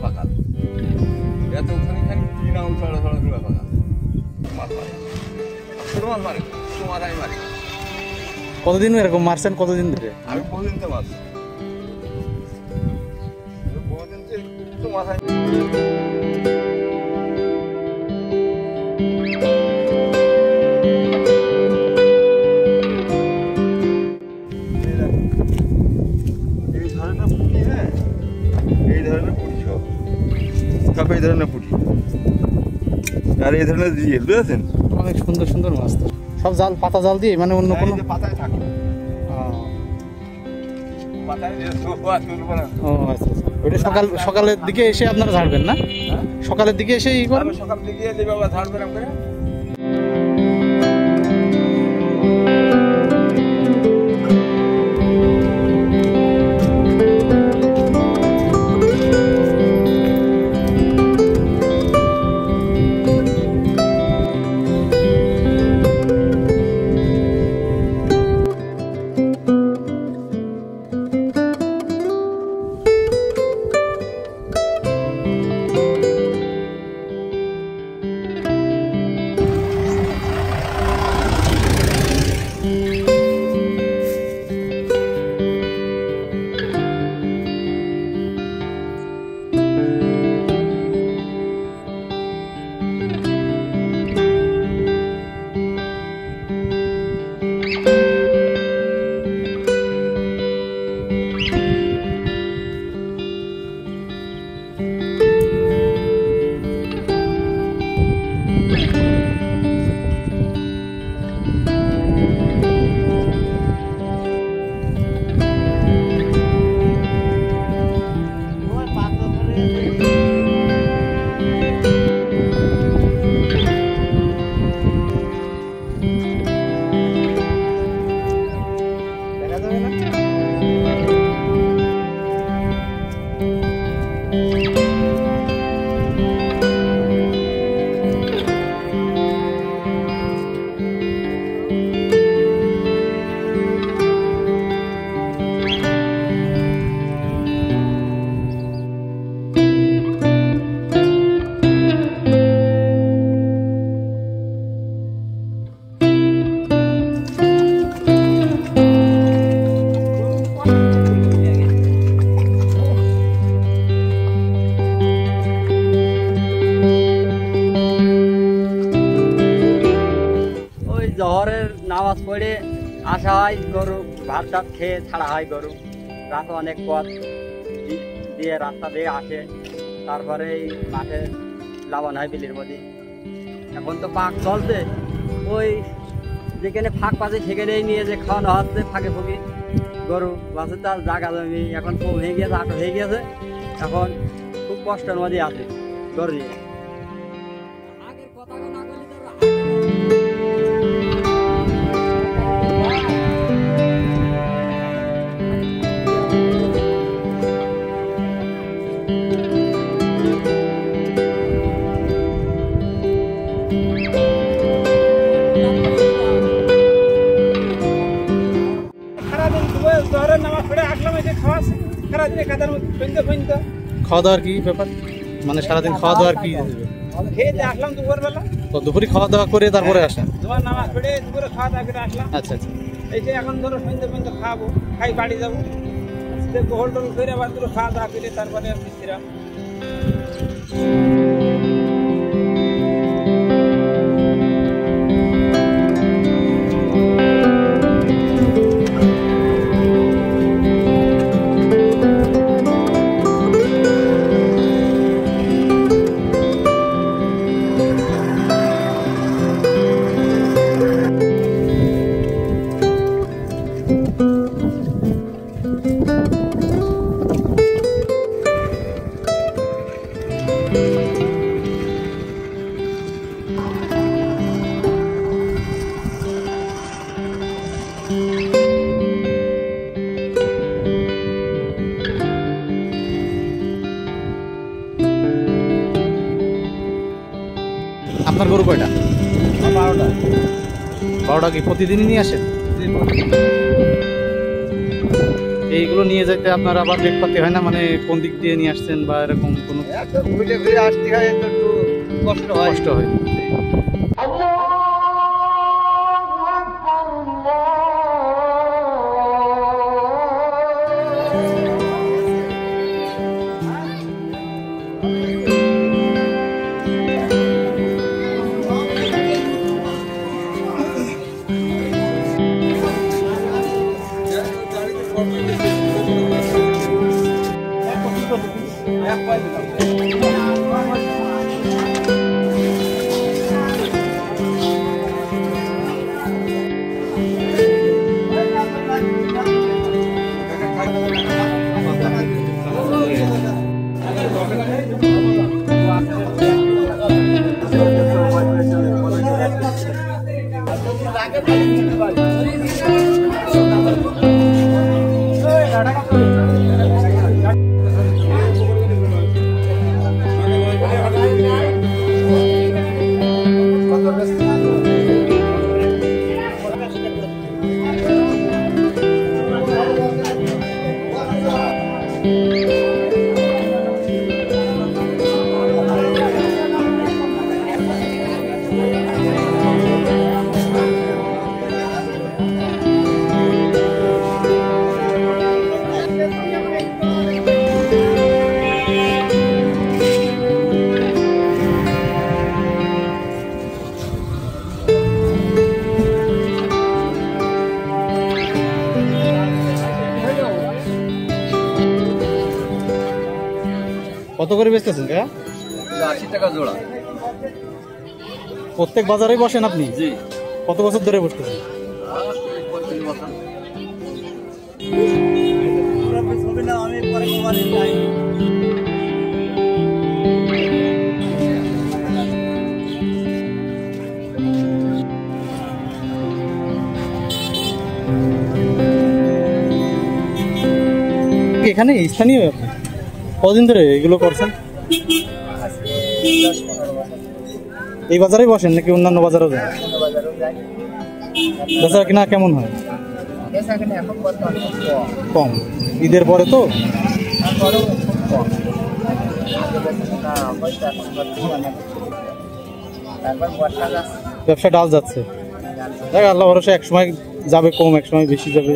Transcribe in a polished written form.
ফাঁকা এত ওখানে খানি কি না ছড়া ছড়া ছড়া ফাঁকা মাছ মারে ছোট মাছ মারে ছোট মাছ আমি মারি। কতদিন এরকম মারছেন? কতদিন ধরে? আমি বহুদিন তো মাছ বহুদিন তো মাছ আমি এই ধরনের পুঁটি আর এই ধরনের দিয়ে বুঝেছেন অনেক সুন্দর সুন্দর মাছ তো সব জাল পাতা জাল দিয়ে মানে অন্য কোনো পাতায় থাকে ও আচ্ছা আচ্ছা ওইটা সকালের দিকে এসে আপনারা ঝাড়বেন না? সকালের দিকে এসে ই করবেন? সকাল দিকে যেভাবে ঝাড়বেন আপনারা জহরের নামাজ পড়ে আসা হয়, গরু ভাত টাত খেয়ে ছাড়া হয় গরু। রাতে অনেক পথ দিয়ে রাস্তা দিয়ে আসে, তারপরে এই মাঠে লাবণ হয় বিলির মধ্যে। এখন তো পাক চলছে, ওই যেখানে ফাঁক পাচ্ছে সেখানেই নিয়ে যে খাওয়ানো হচ্ছে ফাঁকে ফুঁকি। গরু বাসে তার জায়গা জমি এখন কম হয়ে গিয়েছে, আটো হয়ে গিয়েছে, এখন খুব কষ্টের মধ্যে আছে গরু নিয়ে। আগের কথা না বলি খাওয়া দাওয়ার কি ব্যাপার? মানে সারাদিন খাওয়া দাওয়ার কি? খেয়ে আসলাম দুপুরবেলা, তো দুপুরে খাওয়া দাওয়া করে তারপরে আসেন? তোমার নামাজ পড়ে দুপুরে খাওয়া দাওয়া করে আসলাম। আচ্ছা আচ্ছা, এই যে এখন ধরো সন্ধ্যে পর্যন্ত খাবো, খাই বাড়ি যাবো, গোল টোল করে আবার দুটো খাওয়া দাওয়া করে তারপরে বিশ্রাম। আপনার গরু কয়টা? 12টা। 12টা কি প্রতিদিনই নিয়ে আসেন? এইগুলো নিয়ে যেতে আপনার আবার লেট করতে হয় না, মানে কোন দিক দিয়ে নিয়ে আসছেন বা এরকম কোনো এত ঘুরে ফিরে আসতে হয়, তো একটু কষ্ট হয়। কষ্ট হয়? কত করে বেচতেছেন কাকা? 80 টাকা জোড়া। প্রত্যেক বাজারে বসেন আপনি? জি। কত বছর ধরে বসতেছেন? 35 বছর। এখানে স্থানীয় আপনি? কদিন ধরে এগুলো করছেন? এই বাজারে বসেন নাকি অন্যান্য বাজারেও যান? বেচা কিনা কেমন হয়? কম। ঈদের পরে তো ব্যবসা ডাল যাচ্ছে। দেখ আল্লাহ ভরসা, এক সময় যাবে কম, এক সময় বেশি যাবে।